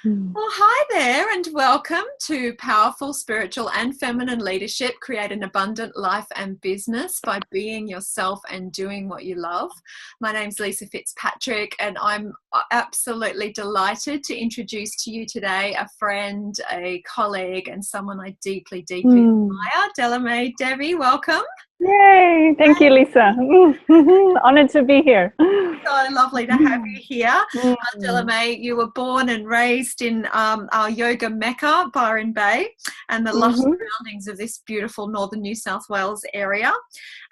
Mm. Well, hi there, and welcome to Powerful Spiritual and Feminine Leadership. Create an abundant life and business by being yourself and doing what you love. My name's Lisa Fitzpatrick, and I'm absolutely delighted to introduce to you today a friend, a colleague, and someone I deeply, deeply admire. Delamay Devi, welcome. Yay! Thank you, Lisa. Honored to be here. So lovely to have you here. Mm. Delamay, you were born and raised in our yoga mecca, Byron Bay, and the lush surroundings of this beautiful northern New South Wales area.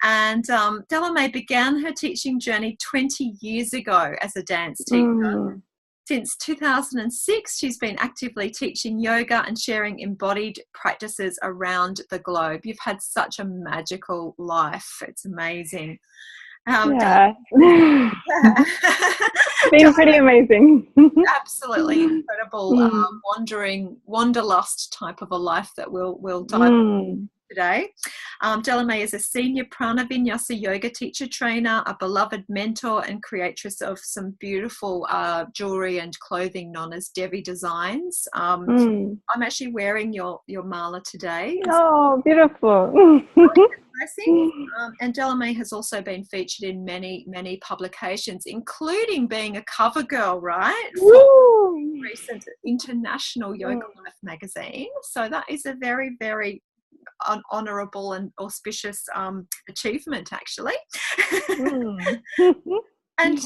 And Delamay began her teaching journey 20 years ago as a dance teacher. Since 2006, she's been actively teaching yoga and sharing embodied practices around the globe. You've had such a magical life. It's amazing. Yeah. It's been pretty amazing. Absolutely incredible, wanderlust type of a life that we'll dive into today. Delamay is a senior prana vinyasa yoga teacher trainer, a beloved mentor and creatress of some beautiful jewelry and clothing known as Devi designs. I'm actually wearing your mala today. Oh, beautiful. And Delamay has also been featured in many publications, including being a cover girl, right? For recent International Yoga Life magazine. So that is a very, very honourable and auspicious achievement, actually. And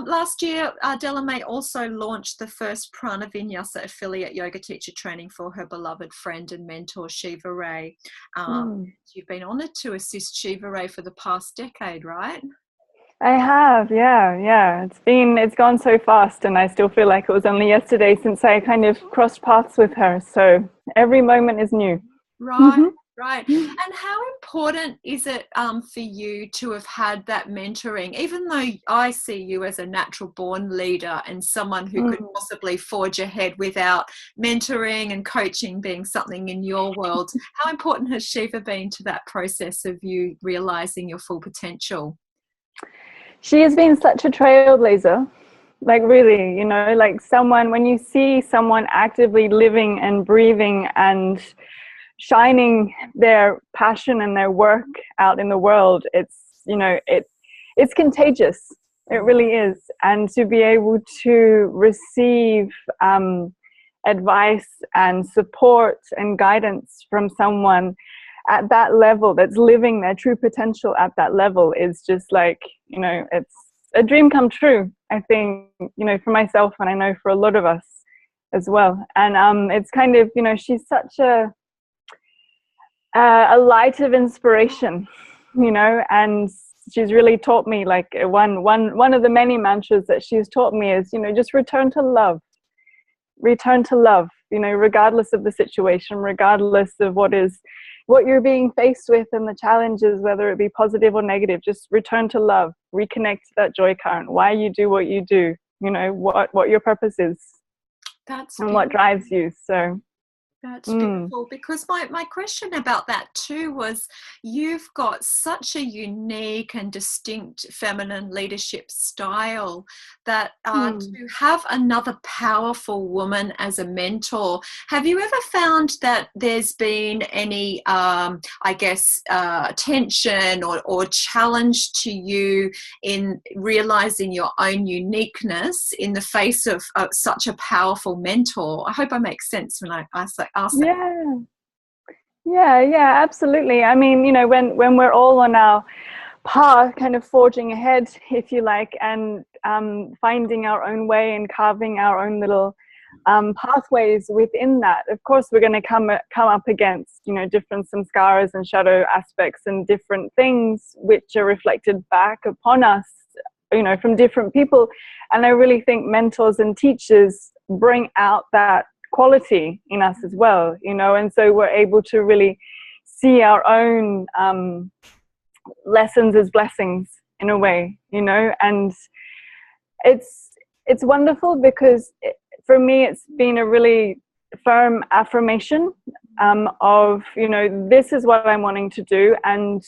last year, Delamay also launched the first Prana Vinyasa affiliate yoga teacher training for her beloved friend and mentor, Shiva Ray. You've been honoured to assist Shiva Ray for the past decade, right? I have, yeah. It's gone so fast, and I still feel like it was only yesterday since I kind of crossed paths with her. So every moment is new. Right. And how important is it for you to have had that mentoring, even though I see you as a natural born leader and someone who could possibly forge ahead without mentoring and coaching being something in your world? How important has Shiva been to that process of you realizing your full potential? She has been such a trailblazer. Like really, like someone, when you see someone actively living and breathing and shining their passion and their work out in the world, it's contagious. It really is. And to be able to receive advice and support and guidance from someone at that level that's living their true potential at that level is just like, it's a dream come true, I think, for myself, and I know for a lot of us as well. And it's kind of, she's such a light of inspiration, and she's really taught me, like one of the many mantras that she's taught me is, just return to love, regardless of the situation, regardless of what you're being faced with and the challenges, whether it be positive or negative. Just return to love, reconnect to that joy current, why you do what you do, what your purpose is. That's and beautiful. What drives you. So that's beautiful, because my question about that too was, you've got such a unique and distinct feminine leadership style that to have another powerful woman as a mentor, have you ever found that there's been any tension or challenge to you in realizing your own uniqueness in the face of such a powerful mentor? I hope I make sense when I ask that. Yeah, absolutely. I mean, when we're all on our path, kind of forging ahead, if you like, and finding our own way and carving our own little pathways within that, of course we're going to come up against different samskaras and shadow aspects and different things which are reflected back upon us from different people. And I really think mentors and teachers bring out that quality in us as well, and so we're able to really see our own lessons as blessings in a way, and it's wonderful because for me it's been a really firm affirmation of this is what I'm wanting to do, and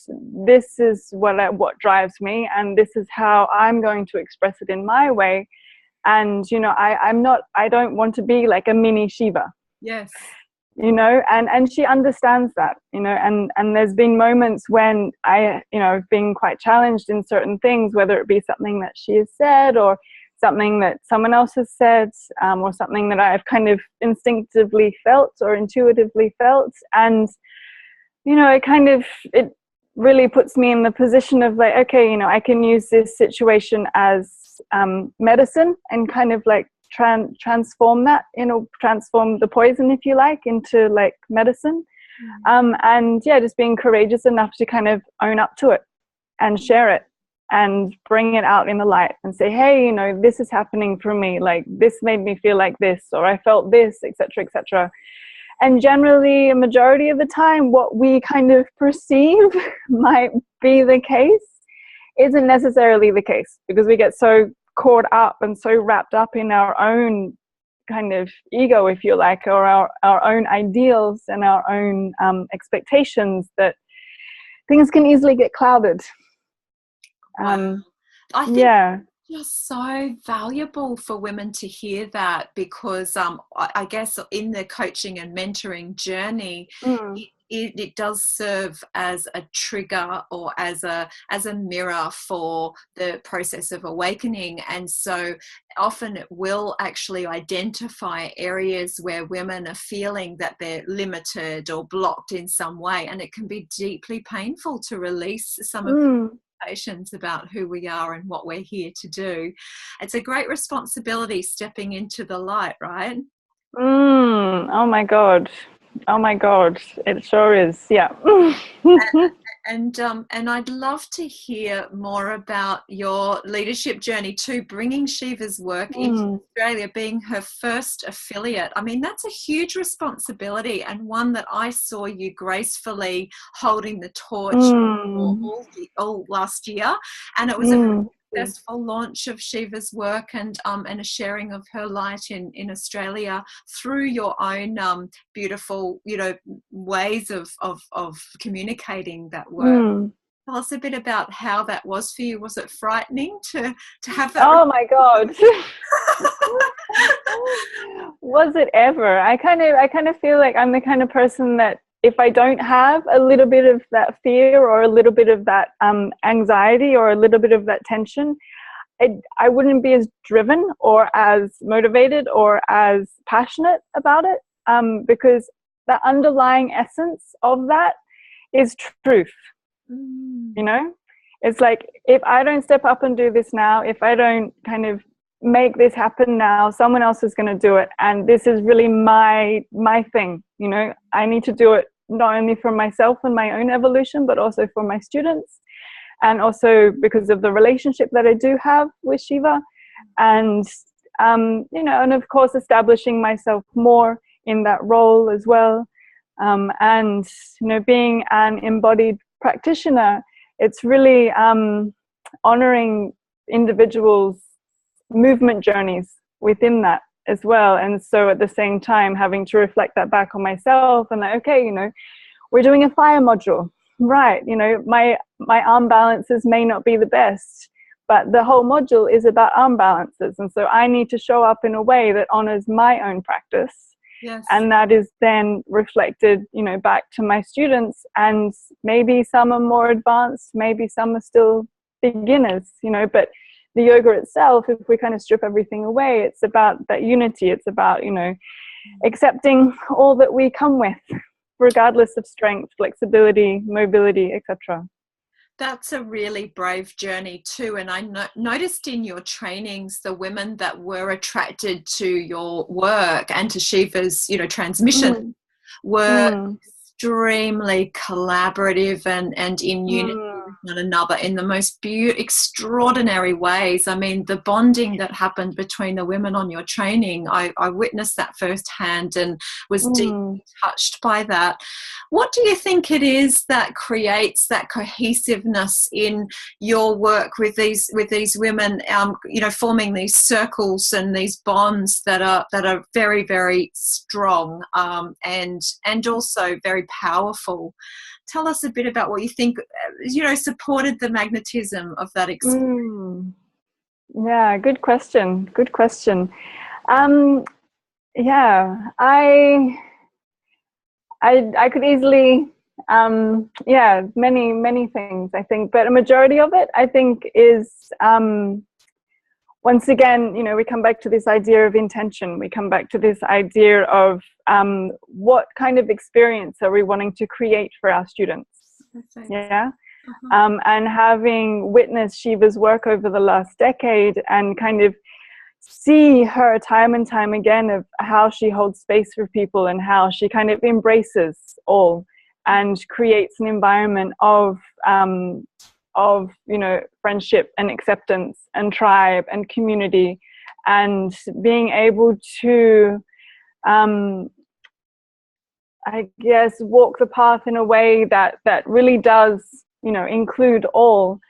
this is what drives me, and this is how I'm going to express it in my way. And, you know, I don't want to be like a mini Shiva. Yes. You know, and she understands that, you know, and there's been moments when I, you know, have been quite challenged in certain things, whether it be something that she has said or something that someone else has said, or something that I've kind of instinctively felt or intuitively felt. And, you know, it really puts me in the position of like, okay, you know, I can use this situation as medicine and kind of like transform that, you know, transform the poison, if you like, into like medicine. And yeah, just being courageous enough to kind of own up to it and share it and bring it out in the light and say, hey, you know, this is happening for me, like this made me feel like this, or I felt this, etc., etc. And generally, a majority of the time, what we kind of perceive might be the case isn't necessarily the case, because we get so caught up and so wrapped up in our own kind of ego, if you like, or our own ideals and our own expectations, that things can easily get clouded. Wow. I think Yeah. just so valuable for women to hear that, because I guess in the coaching and mentoring journey, it does serve as a trigger or as a mirror for the process of awakening. And so often it will actually identify areas where women are feeling that they're limited or blocked in some way, and it can be deeply painful to release some of the expectations about who we are and what we're here to do. It's a great responsibility stepping into the light, right? Oh my God. Oh my God. It sure is. Yeah. And I'd love to hear more about your leadership journey too, bringing Shiva's work into Australia, being her first affiliate. I mean, that's a huge responsibility, and one that I saw you gracefully holding the torch all last year. And it was a successful launch of Shiva's work and a sharing of her light in Australia through your own beautiful, you know, ways of communicating that work. Tell us a bit about how that was for you. Was it frightening to have that? Oh my God. Was it ever? I kind of feel like I'm the kind of person that if I don't have a little bit of that fear or a little bit of that anxiety or a little bit of that tension, I wouldn't be as driven or as motivated or as passionate about it, because the underlying essence of that is truth. You know, it's like, if I don't step up and do this now, if I don't kind of make this happen now, someone else is going to do it, and this is really my thing. You know, I need to do it not only for myself and my own evolution, but also for my students, and also because of the relationship that I do have with Shiva, and you know, and of course establishing myself more in that role as well, and you know, being an embodied practitioner, it's really honoring individuals' movement journeys within that as well. And so at the same time having to reflect that back on myself, and like, okay, you know, we're doing a fire module, right? You know, my arm balances may not be the best, but the whole module is about arm balances, and so I need to show up in a way that honors my own practice. Yes. And that is then reflected, you know, back to my students. And maybe some are more advanced, maybe some are still beginners, you know, but the yoga itself, if we kind of strip everything away, it's about that unity. It's about, you know, accepting all that we come with, regardless of strength, flexibility, mobility, etc. That's a really brave journey too. And I noticed in your trainings, the women that were attracted to your work and to Shiva's, you know, transmission were extremely collaborative and in unity with one another in the most extraordinary ways. I mean, the bonding that happened between the women on your training, I witnessed that firsthand and was deeply touched by that. What do you think it is that creates that cohesiveness in your work with these women, you know, forming these circles and these bonds that are very, very strong, and also very powerful? Tell us a bit about what you think, you know, supported the magnetism of that experience. Yeah, good question. Good question. Um, yeah, I could easily, yeah, many things I think, but a majority of it I think is, once again, we come back to this idea of intention. We come back to this idea of, what kind of experience are we wanting to create for our students? Perfect. Yeah. Uh-huh. And having witnessed Shiva's work over the last decade and kind of see her time and time again of how she holds space for people and how she kind of embraces all and creates an environment of, friendship and acceptance and tribe and community, and being able to, I guess, walk the path in a way that really does, include all.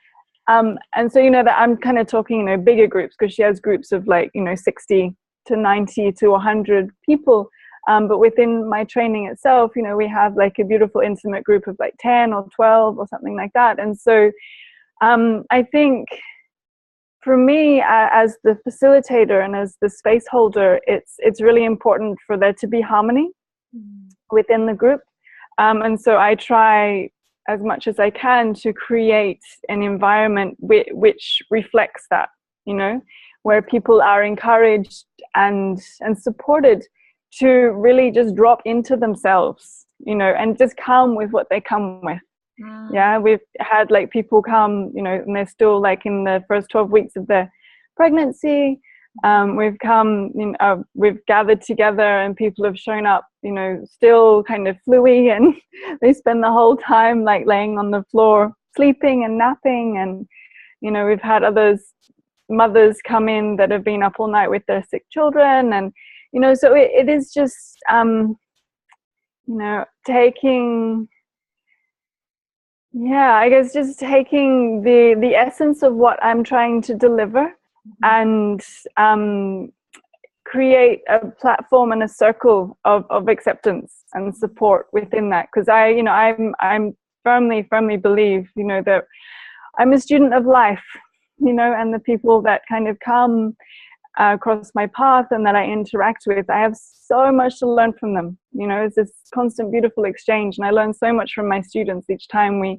And so, that I'm kind of talking, bigger groups, because she has groups of 60 to 90 to 100 people. But within my training itself, we have a beautiful intimate group of 10 or 12 or something like that. And so I think for me, as the facilitator and as the space holder, it's really important for there to be harmony within the group. And so I try as much as I can to create an environment which reflects that, where people are encouraged and supported to really just drop into themselves, and just come with what they come with. Yeah, we've had people come, and they're still in the first 12 weeks of their pregnancy. We've come, we've gathered together and people have shown up, still kind of fluey, and they spend the whole time laying on the floor, sleeping and napping. And, we've had mothers come in that have been up all night with their sick children. And, so it is just, taking, I guess just taking the essence of what I'm trying to deliver and create a platform and a circle of acceptance and support within that. Because I'm firmly believe, that I'm a student of life, and the people that kind of come across my path and that I interact with, I have so much to learn from them. It's this constant beautiful exchange, and I learn so much from my students each time we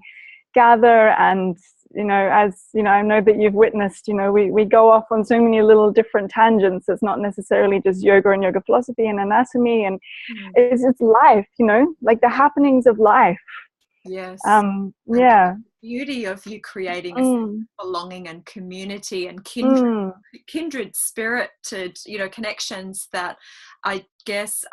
gather. And as I know that you've witnessed, we go off on so many little different tangents. It's not necessarily just yoga and yoga philosophy and anatomy, and it's life, the happenings of life. Yes. Yeah. The beauty of you creating a sense of belonging and community and kindred spirited, connections that I guess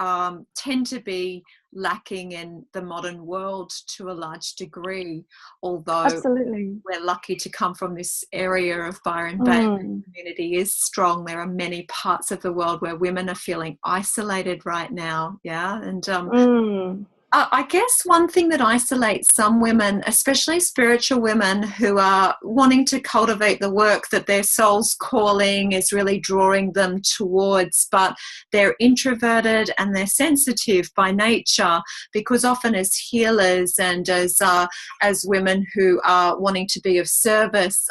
tend to be lacking in the modern world to a large degree, although Absolutely. we're lucky to come from this area of Byron Bay where the community is strong. There are many parts of the world where women are feeling isolated right now. Yeah. And I guess one thing that isolates some women, especially spiritual women who are wanting to cultivate the work that their soul's calling is really drawing them towards, but they're introverted and they're sensitive by nature, because often as healers and as women who are wanting to be of service,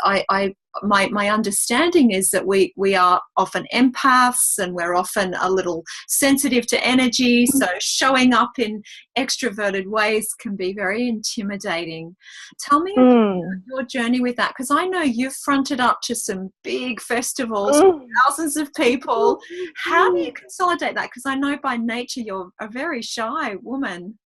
my understanding is that we are often empaths and we're often a little sensitive to energy, so showing up in extroverted ways can be very intimidating. Tell me about your journey with that, because I know you've fronted up to some big festivals, thousands of people. How do you consolidate that? Because I know by nature you're a very shy woman.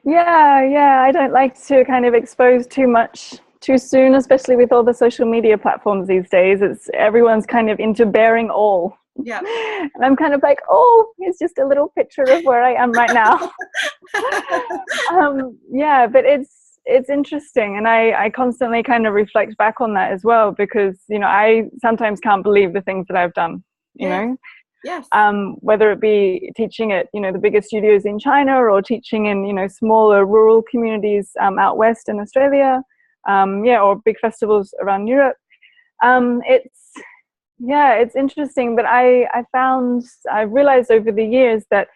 Yeah, I don't like to kind of expose too much too soon, especially with all the social media platforms these days. Everyone's kind of into bearing all. Yeah. And I'm kind of it's just a little picture of where I am right now. But it's interesting, and I constantly kind of reflect back on that as well, because I sometimes can't believe the things that I've done. Yes. Whether it be teaching at the biggest studios in China, or teaching in smaller rural communities out west in Australia, or big festivals around Europe. It's interesting, but I've realized over the years that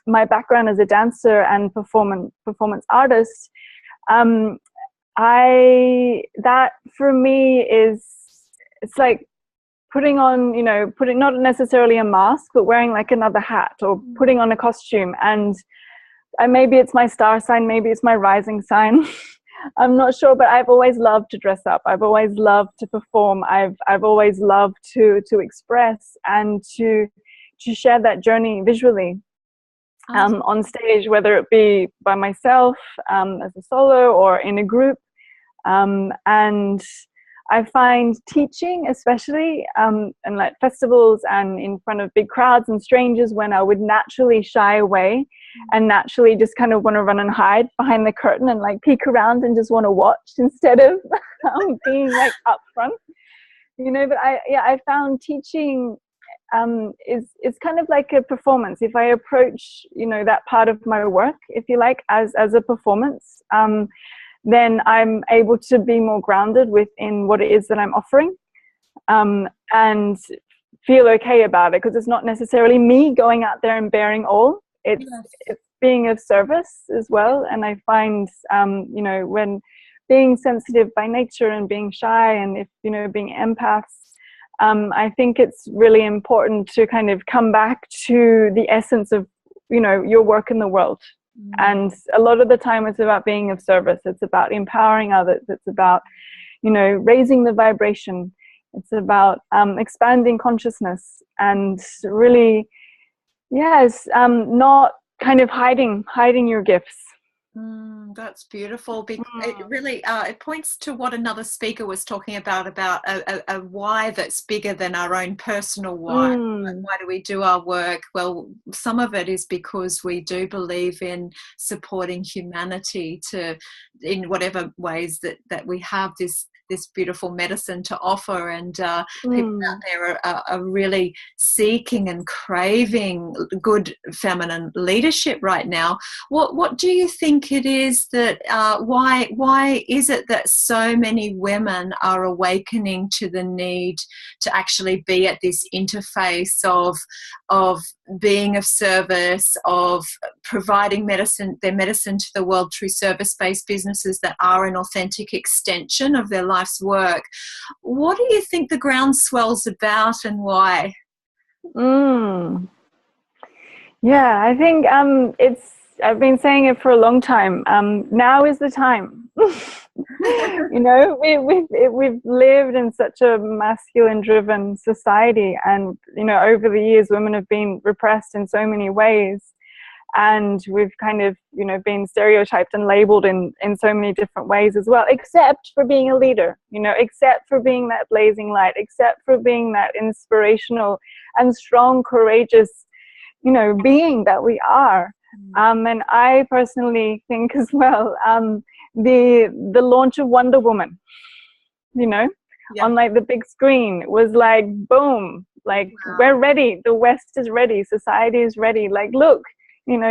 my background as a dancer and performance artist, that for me is it's like putting on, putting not necessarily a mask, but wearing like another hat, or putting on a costume. And maybe it's my star sign, maybe it's my rising sign. I'm not sure, but I've always loved to dress up. I've always loved to perform. I've always loved to express and to share that journey visually, on stage, whether it be by myself, as a solo, or in a group. And I find teaching, especially in like festivals and in front of big crowds and strangers, when I would naturally shy away and naturally just kind of want to run and hide behind the curtain and like peek around and just want to watch instead of being like up front, But I found teaching is kind of like a performance. If I approach, that part of my work, if you like, as a performance, then I'm able to be more grounded within what it is that I'm offering, and feel okay about it, because it's not necessarily me going out there and bearing all. It's being of service as well. And I find, when being sensitive by nature and being shy, and if, being empaths, I think it's really important to kind of come back to the essence of, your work in the world. And a lot of the time it's about being of service. It's about empowering others. It's about, raising the vibration. It's about expanding consciousness, and really, not kind of hiding your gifts. That's beautiful. It really it points to what another speaker was talking about a why that's bigger than our own personal why. Why do we do our work? Well, some of it is because we do believe in supporting humanity in whatever ways that we have this beautiful medicine to offer, and people out there are really seeking and craving good feminine leadership right now. What do you think it is that why is it that so many women are awakening to the need to actually be at this interface of being of service, of providing their medicine to the world through service-based businesses that are an authentic extension of their life's work? What do you think the groundswell's about, and why? Yeah, I think I've been saying it for a long time. Now is the time. We've lived in such a masculine-driven society, and over the years, women have been repressed in so many ways, and we've kind of been stereotyped and labeled in so many different ways as well. Except for being a leader, except for being that blazing light, except for being that inspirational and strong, courageous, being that we are. And I personally think as well, the launch of Wonder Woman, on like the big screen was like, boom, like, wow, we're ready. The West is ready. Society is ready. Like, look,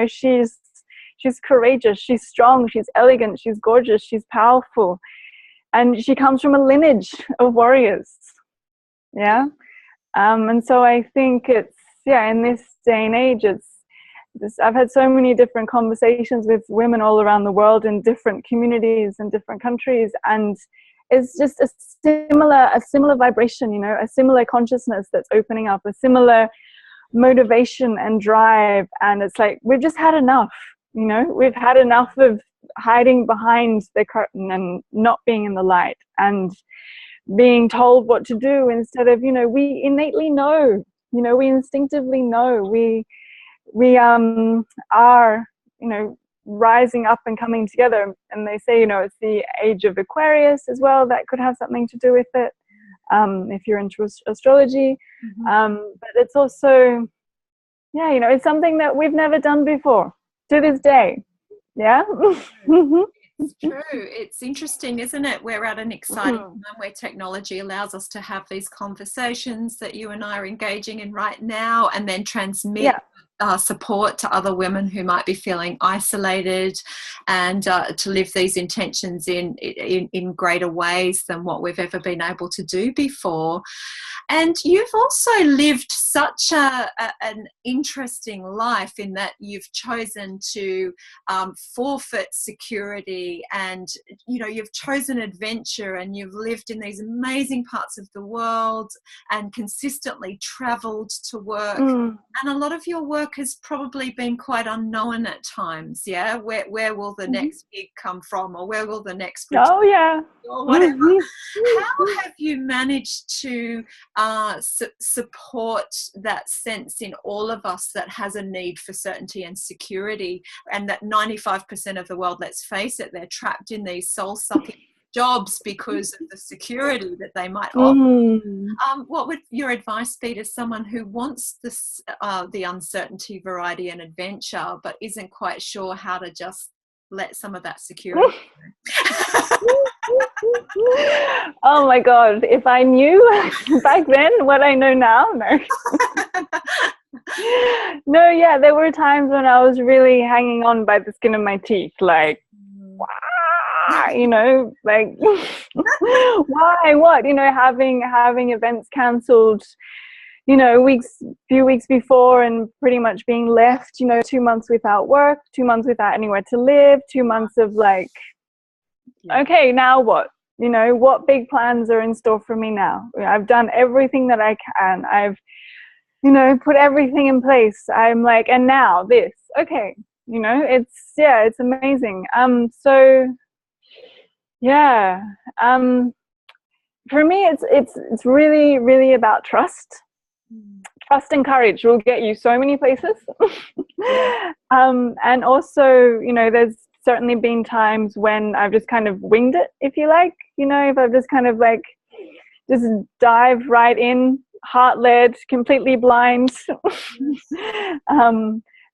she's courageous. She's strong. She's elegant. She's gorgeous. She's powerful. And she comes from a lineage of warriors. Yeah. And so I think it's, in this day and age, I've had so many different conversations with women all around the world in different communities and different countries, and it's just a similar vibration, a similar consciousness that's opening up, a similar motivation and drive. And it's like, we've just had enough. We've had enough of hiding behind the curtain and not being in the light and being told what to do, instead of, we innately know, we instinctively know, we are, rising up and coming together. And they say, it's the age of Aquarius as well. That could have something to do with it, if you're into astrology. But it's also, it's something that we've never done before to this day. Yeah. It's true. It's interesting, isn't it? We're at an exciting time where technology allows us to have these conversations that you and I are engaging in right now, and then transmit support to other women who might be feeling isolated, and to live these intentions in greater ways than what we've ever been able to do before. And you've also lived such an interesting life in that you've chosen to forfeit security, and you've chosen adventure, and you've lived in these amazing parts of the world and consistently traveled to work. And a lot of your work has probably been quite unknown at times. Yeah, where will the next gig come from, or where will the next or whatever. How have you managed to support that sense in all of us that has a need for certainty and security, and that 95% of the world, let's face it, they're trapped in these soul-sucking jobs because of the security that they might offer? What would your advice be to someone who wants this, the uncertainty, variety and adventure, but isn't quite sure how to just let some of that security Oh my God, if I knew back then what I know now. No, yeah, there were times when I was really hanging on by the skin of my teeth, like, like, why, what, having events cancelled, few weeks before, and pretty much being left, 2 months without work, 2 months without anywhere to live, 2 months of like, okay, now what? What big plans are in store for me now? I've done everything that I can. I've, put everything in place. I'm like, and now this, okay, it's amazing. So yeah, for me, it's really, really about trust. Trust and courage will get you so many places. And also, there's certainly been times when I've just kind of winged it, if you like, if I've just kind of like, just dive right in, heart-led, completely blind,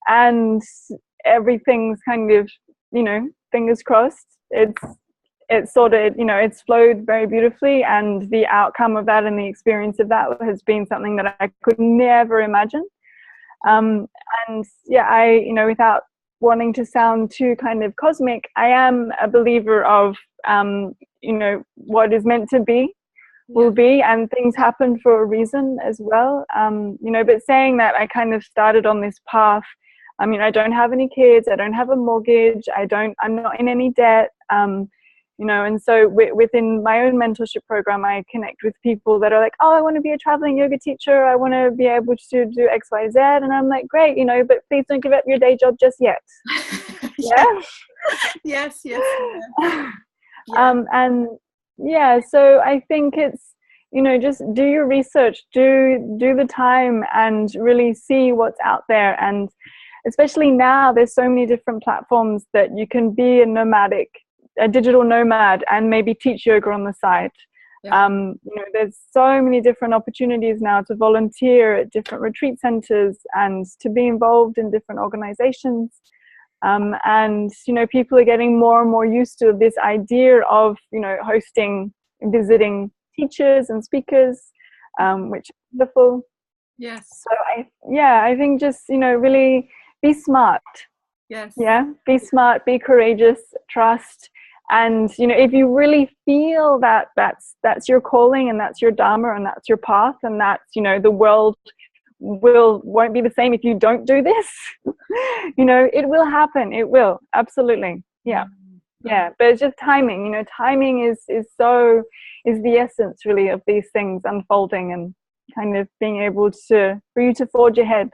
and everything's kind of, fingers crossed. It's sort of, it's flowed very beautifully, and the outcome of that and the experience of that has been something that I could never imagine. And yeah, I, without wanting to sound too kind of cosmic, I am a believer of, what is meant to be will be, and things happen for a reason as well. But saying that, I kind of started on this path. I mean, I don't have any kids, I don't have a mortgage, I'm not in any debt, and so within my own mentorship program, I connect with people that are like, oh, I want to be a traveling yoga teacher, I want to be able to do X, Y, Z, and I'm like, great, but please don't give up your day job just yet. Yes. And yeah, so I think it's, just do your research, do the time, and really see what's out there. And especially now, there's so many different platforms that you can be a digital nomad and maybe teach yoga on the side. There's so many different opportunities now to volunteer at different retreat centers and to be involved in different organizations. And people are getting more and more used to this idea of hosting, visiting teachers and speakers, which is wonderful. Yes. So I think just really be smart. Yes. Yeah, be smart, be courageous, trust. And if you really feel that that's your calling, and that's your dharma, and that's your path, and that's the world won't be the same if you don't do this. It will happen. It will, absolutely. Yeah. But it's just timing. Timing is the essence really of these things unfolding, and kind of being able for you to forge ahead.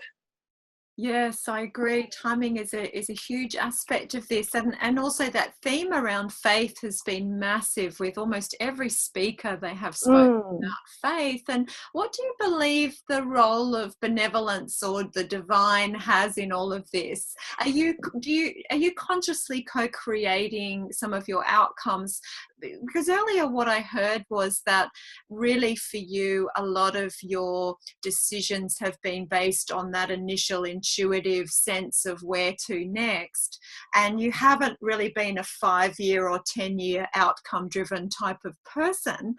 Yes, I agree. Timing is a huge aspect of this, and also that theme around faith has been massive. With almost every speaker, they have spoken about faith. And what do you believe the role of benevolence or the divine has in all of this? Are you consciously co-creating some of your outcomes? Because earlier what I heard was that really for you, a lot of your decisions have been based on that initial intuition intuitive sense of where to next, and you haven't really been a 5-year or 10-year outcome driven type of person.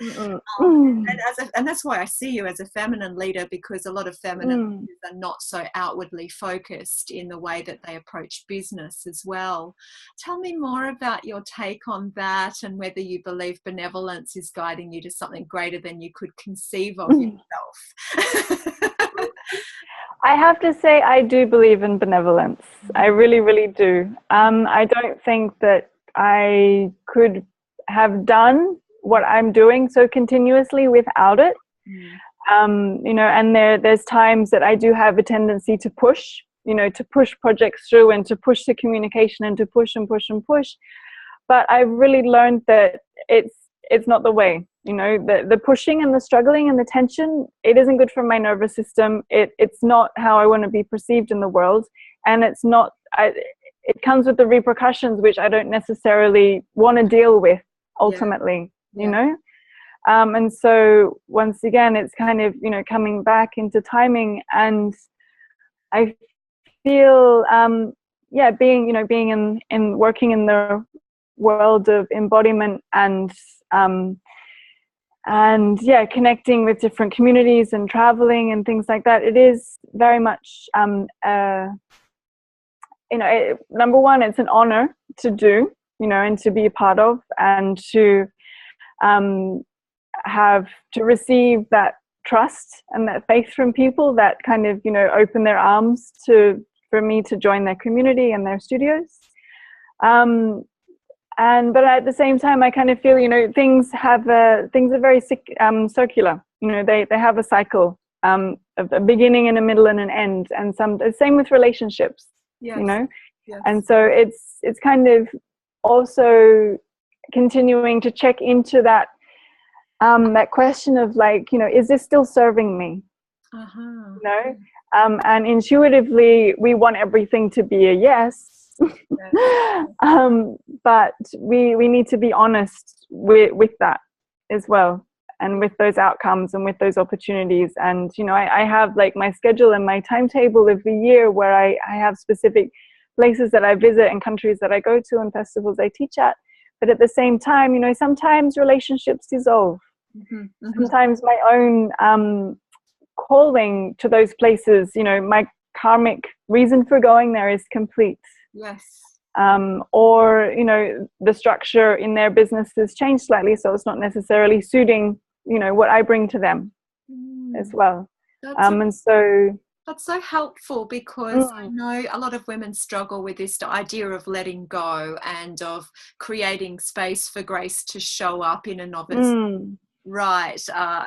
And that's why I see you as a feminine leader, because a lot of feminine leaders are not so outwardly focused in the way that they approach business as well. Tell me more about your take on that, and whether you believe benevolence is guiding you to something greater than you could conceive of yourself. I have to say, I do believe in benevolence. I really, really do. I don't think that I could have done what I'm doing so continuously without it. You know, and there's times that I do have a tendency to push, you know, to push projects through and to push the communication and to push and push and push. But I've really learned that it's not the way. You know, the pushing and the struggling and the tension, it isn't good for my nervous system. It's not how I want to be perceived in the world. And it's not, it comes with the repercussions, which I don't necessarily want to deal with ultimately, you know? And so once again, it's kind of, you know, coming back into timing. And I feel, being, you know, being in working in the world of embodiment and connecting with different communities and traveling and things like that, it is very much, you know, number one, it's an honor to do, you know, and to be a part of, and to have to receive that trust and that faith from people that kind of, you know, open their arms for me to join their community and their studios. But at the same time, I kind of feel, you know, things are very circular. You know, they have a cycle of a beginning and a middle and an end, and same with relationships. You know, and so it's kind of also continuing to check into that that question of, like, you know, is this still serving me? You know, and intuitively we want everything to be a yes. But we need to be honest with that as well, and with those outcomes and with those opportunities. And, you know, I have like my schedule and my timetable of the year where I have specific places that I visit and countries that I go to and festivals I teach at. But at the same time, you know, sometimes relationships dissolve. Sometimes my own calling to those places, you know, my karmic reason for going there is complete. Or, you know, the structure in their business has changed slightly, so it's not necessarily suiting, you know, what I bring to them as well. That's so helpful, because I know a lot of women struggle with this idea of letting go and of creating space for grace to show up in and of itself. Right.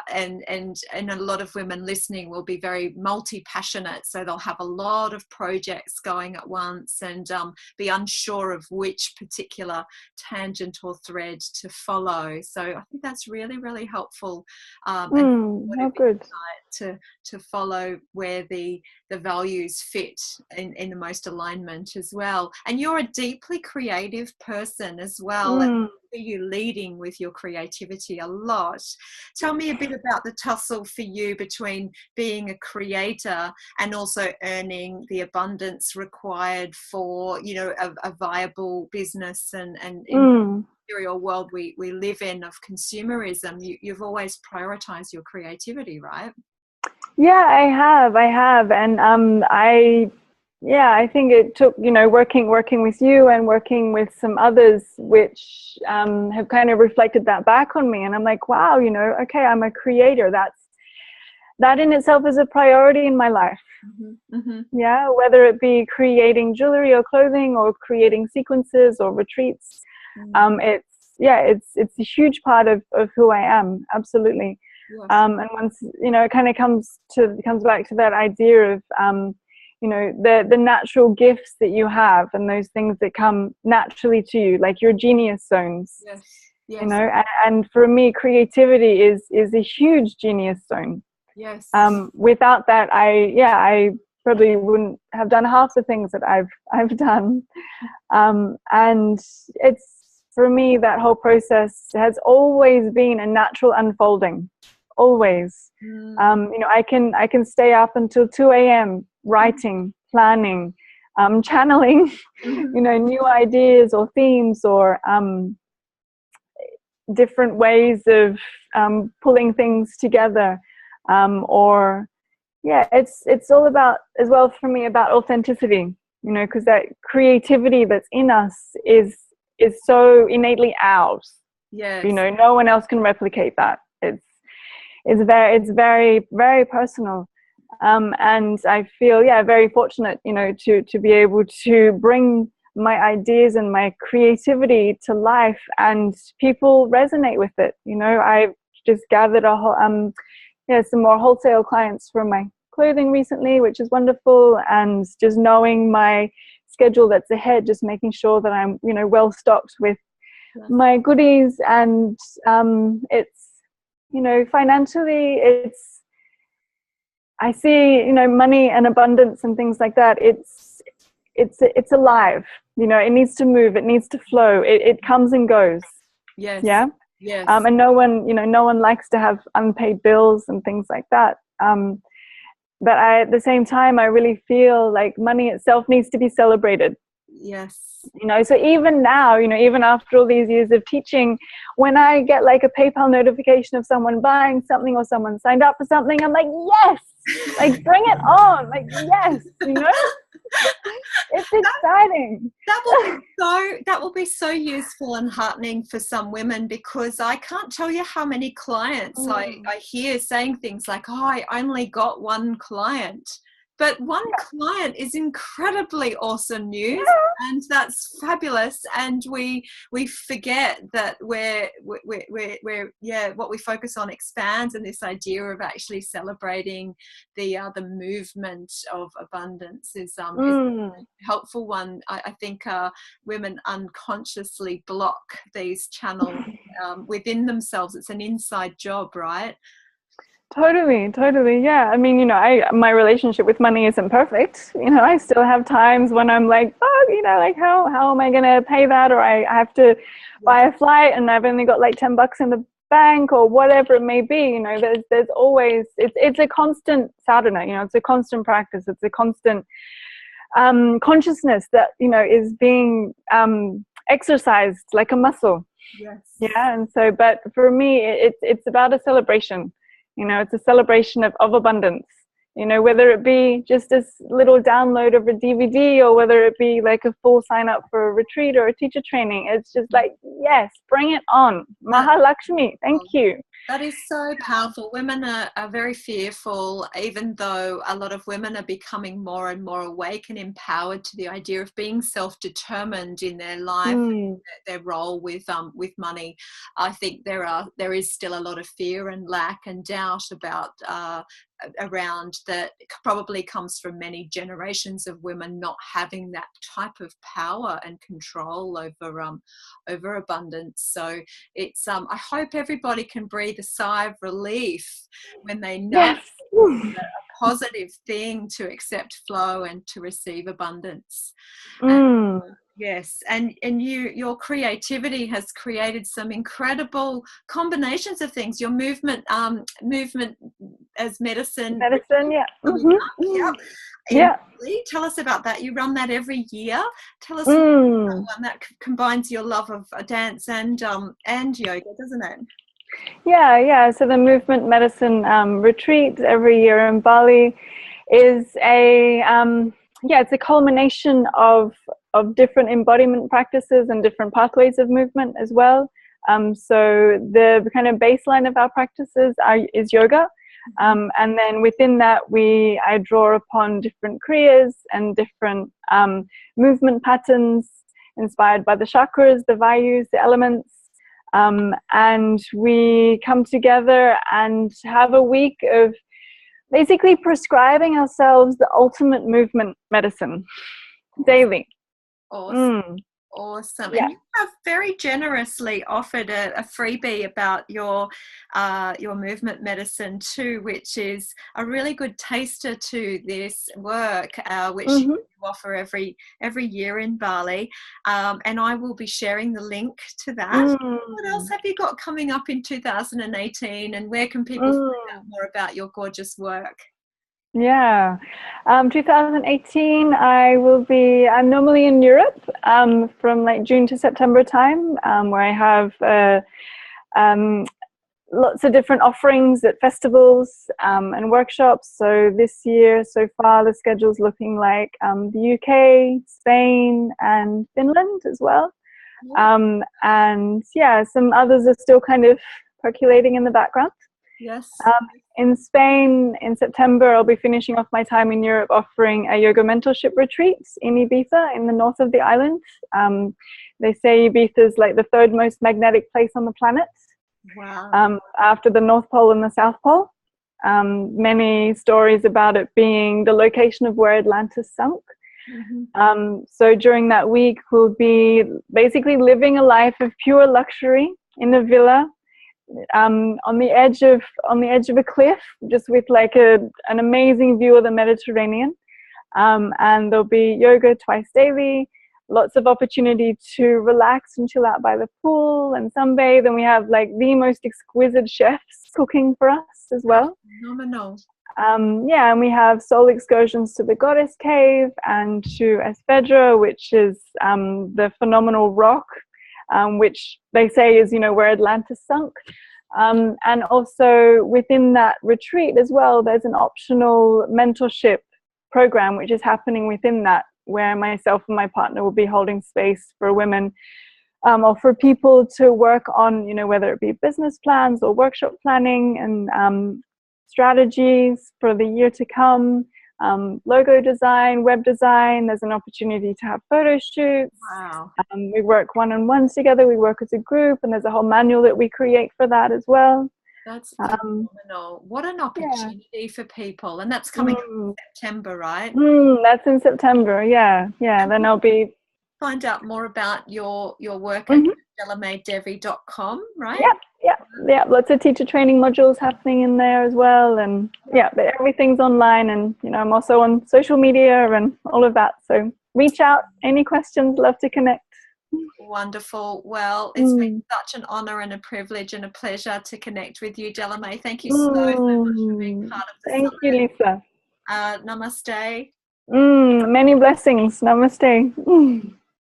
And a lot of women listening will be very multi-passionate, so they'll have a lot of projects going at once and be unsure of which particular tangent or thread to follow. So I think that's really, really helpful. Good to follow where the values fit in the most alignment as well. And you're a deeply creative person as well. And you leading with your creativity a lot. Tell me a bit about the tussle for you between being a creator and also earning the abundance required for, you know, a viable business and in the material world we live in of consumerism. You've always prioritized your creativity, right? Yeah, I have. And I think it took, you know, working with you and working with some others, which have kind of reflected that back on me. And I'm like, wow, you know, okay, I'm a creator. That in itself is a priority in my life. Yeah, whether it be creating jewelry or clothing or creating sequences or retreats. It's a huge part of who I am. Absolutely. And once, you know, it kind of comes back to that idea of you know, the natural gifts that you have and those things that come naturally to you, like your genius zones. You know, and for me, creativity is a huge genius zone. Without that, I probably wouldn't have done half the things that I've done. And it's, for me, that whole process has always been a natural unfolding. Always. You know, I can stay up until 2 a.m. writing planning, channeling, Mm-hmm. you know, new ideas or themes, or different ways of pulling things together, or yeah, it's all about, as well for me, about authenticity, you know, because that creativity that's in us is so innately ours. Yes. You know, no one else can replicate that. It's very, very personal. And I feel, yeah, very fortunate, you know, to be able to bring my ideas and my creativity to life, and people resonate with it. You know, I've just gathered a whole, some more wholesale clients for my clothing recently, which is wonderful. And just knowing my schedule that's ahead, just making sure that I'm, you know, well stocked with my goodies. And it's, you know, financially, I see, you know, money and abundance and things like that. It's alive. You know, it needs to move. It needs to flow. It comes and goes. Yes. Yeah. Yes. And no one, you know, no one likes to have unpaid bills and things like that. But at the same time, I really feel like money itself needs to be celebrated. Yes. You know, so even now, you know, even after all these years of teaching, when I get like a PayPal notification of someone buying something or someone signed up for something, I'm like, yes, like bring it on, like yes, you know, it's exciting. That will be so useful and heartening for some women, because I can't tell you how many clients I hear saying things like, oh, I only got one client. But one client is incredibly awesome news, and that's fabulous. And we forget that we're what we focus on expands, and this idea of actually celebrating the movement of abundance is a helpful one. I think women unconsciously block these channels within themselves. It's an inside job, right? Totally. Yeah. I mean, you know, my relationship with money isn't perfect. You know, I still have times when I'm like, oh, you know, like how am I going to pay that? Or I have to buy a flight and I've only got like $10 in the bank, or whatever it may be. You know, there's always, it's a constant sadhana, you know, it's a constant practice. It's a constant consciousness that, you know, is being exercised like a muscle. Yes. Yeah. And so, but for me, it's about a celebration. You know, it's a celebration of abundance, you know, whether it be just a little download of a DVD, or whether it be like a full sign up for a retreat or a teacher training. It's just like, yes, bring it on. Mahalakshmi, thank you. That is so powerful. Women are very fearful, even though a lot of women are becoming more and more awake and empowered to the idea of being self-determined in their life, their role with money. I think there is still a lot of fear and lack and doubt about around that probably comes from many generations of women not having that type of power and control over abundance. So it's I hope everybody can breathe a sigh of relief when they know it's a positive thing to accept flow and to receive abundance. Yes, and your creativity has created some incredible combinations of things. Your movement as medicine. Yeah. Yep. Tell us about that. You run that every year. Tell us about one that combines your love of dance and yoga, doesn't it? Yeah. So the movement medicine retreat every year in Bali is it's a culmination of different embodiment practices and different pathways of movement as well. So the kind of baseline of our practices is yoga. And then within that, I draw upon different kriyas and different movement patterns inspired by the chakras, the vayus, the elements. And we come together and have a week of basically prescribing ourselves the ultimate movement medicine daily. Awesome. Yeah. And you have very generously offered a freebie about your movement medicine too, which is a really good taster to this work, which you offer every year in Bali. And I will be sharing the link to that. What else have you got coming up in 2018, and where can people find out more about your gorgeous work? Yeah. 2018, I'm normally in Europe from like June to September time, where I have um, lots of different offerings at festivals and workshops. So this year, so far, the schedule's looking like the UK, Spain, and Finland as well. And yeah, some others are still kind of percolating in the background. Yes. In Spain, in September, I'll be finishing off my time in Europe offering a yoga mentorship retreat in Ibiza in the north of the island. They say Ibiza is like the third most magnetic place on the planet. Wow. After the North Pole and the South Pole. Many stories about it being the location of where Atlantis sunk. So during that week, we'll be basically living a life of pure luxury in a villa on the edge of a cliff, just with like an amazing view of the Mediterranean. And there'll be yoga twice daily, lots of opportunity to relax and chill out by the pool and sunbathe. And we have like the most exquisite chefs cooking for us as well. Phenomenal. Yeah, and we have soul excursions to the Goddess Cave and to Esvedra, which is the phenomenal rock, which they say is, where Atlantis sunk. And also within that retreat as well, there's an optional mentorship program which is happening within that, where myself and my partner will be holding space for women or for people to work on, whether it be business plans or workshop planning and strategies for the year to come, logo design, web design. There's an opportunity to have photo shoots. Wow. We work one-on-ones together, we work as a group, and there's a whole manual that we create for that as well. That's phenomenal. What an opportunity for people. And that's coming up in September, right? That's in September, yeah. Then I'll be... Find out more about your work at delaymaydevi.com, right? Yeah. Lots of teacher training modules happening in there as well. And yeah, everything's online. And, I'm also on social media and all of that. So reach out. Any questions? Love to connect. Wonderful. Well, it's been such an honor and a privilege and a pleasure to connect with you, Delamay. Thank you so much for being part of the Thank you, Lisa. Namaste. Many blessings. Namaste.